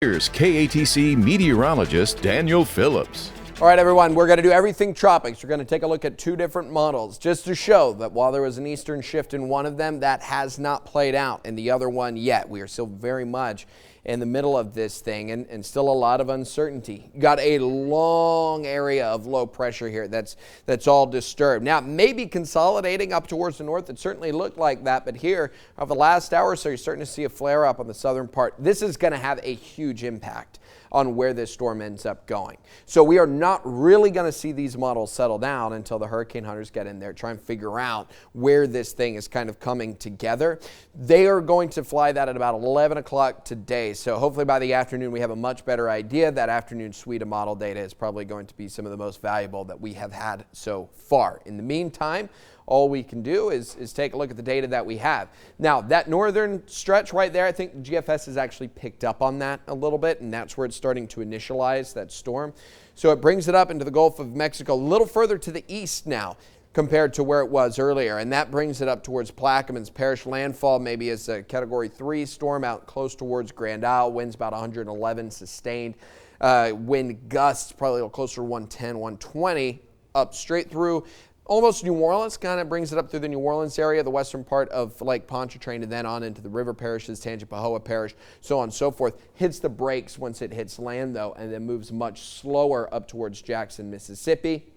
Here's KATC meteorologist Daniel Phillips. All right, everyone, we're going to do everything tropics. We're going to take a look at two different models just to show that while there was an eastern shift in one of them, that has not played out in the other one yet. We are still very much in the middle of this thing and still a lot of uncertainty. You got a long area of low pressure here that's all disturbed. Now, maybe consolidating up towards the north. It certainly looked like that, but here over the last hour or so, you're starting to see a flare up on the southern part. This is going to have a huge impact on where this storm ends up going. So we are not really going to see these models settle down until the hurricane hunters get in there, try and figure out where this thing is kind of coming together. They are going to fly that at about 11 o'clock today. So hopefully by the afternoon we have a much better idea. That afternoon suite of model data is probably going to be some of the most valuable that we have had so far. In the meantime, all we can do is take a look at the data that we have. Now, that northern stretch right there, I think the GFS has actually picked up on that a little bit, and that's where it's starting to initialize that storm. So it brings it up into the Gulf of Mexico, a little further to the east now compared to where it was earlier, and that brings it up towards Plaquemines Parish. Landfall maybe as a Category 3 storm out close towards Grand Isle. Winds about 111 sustained. Wind gusts probably a little closer to 110, 120 up straight through almost New Orleans, kind of brings it up through the New Orleans area, the western part of Lake Pontchartrain, and then on into the river parishes, Tangipahoa Parish, so on and so forth. Hits the brakes once it hits land, though, and then moves much slower up towards Jackson, Mississippi.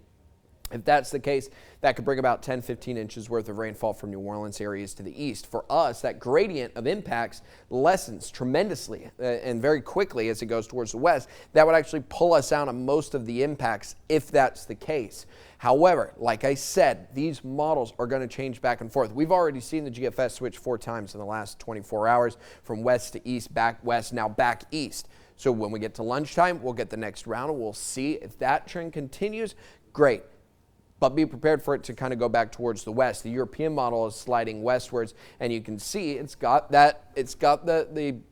If that's the case, that could bring about 10, 15 inches worth of rainfall from New Orleans areas to the east. For us, that gradient of impacts lessens tremendously and very quickly as it goes towards the west. That would actually pull us out on most of the impacts if that's the case. However, like I said, these models are going to change back and forth. We've already seen the GFS switch 4 times in the last 24 hours from west to east, back west, now back east. So when we get to lunchtime, we'll get the next round and we'll see if that trend continues. Great. But be prepared for it to kind of go back towards the west. The European model is sliding westwards, and you can see it's got the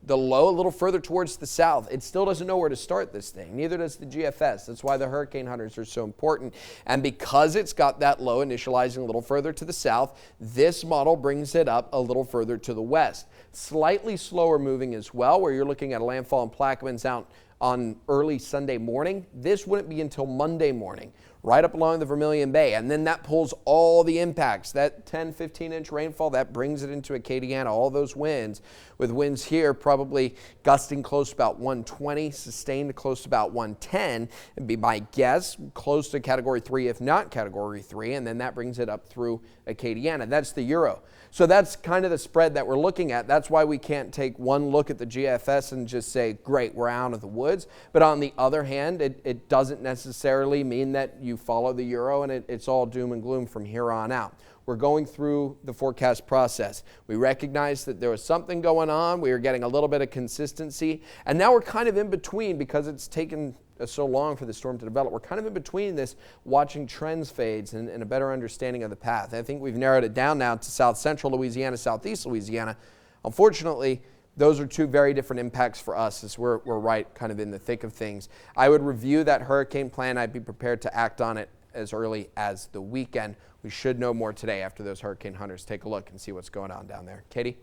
low a little further towards the south. It still doesn't know where to start this thing. Neither does the GFS. That's why the hurricane hunters are so important. And because it's got that low initializing a little further to the south, this model brings it up a little further to the west. Slightly slower moving as well, where you're looking at a landfall in Plaquemines out on early Sunday morning. This wouldn't be until Monday morning, right up along the Vermilion Bay. And then that pulls all the impacts. That 10, 15-inch rainfall, that brings it into Acadiana, all those winds, with winds here probably gusting close to about 120, sustained close to about 110, and be my guess, close to Category 3, if not Category 3, and then that brings it up through Acadiana. That's the Euro. So that's kind of the spread that we're looking at. That's why we can't take one look at the GFS and just say, great, we're out of the woods. But on the other hand, it doesn't necessarily mean that you follow the Euro and it's all doom and gloom from here on out. We're going through the forecast process. We recognize that there was something going on. We were getting a little bit of consistency. And now we're kind of in between because it's taken so long for the storm to develop. We're kind of in between this, watching trends fades and a better understanding of the path. I think we've narrowed it down now to south central Louisiana, southeast Louisiana. Unfortunately, those are two very different impacts for us as we're right kind of in the thick of things. I would review that hurricane plan. I'd be prepared to act on it as early as the weekend. We should know more today after those hurricane hunters take a look and see what's going on down there. Katie?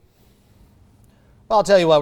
Well, I'll tell you what,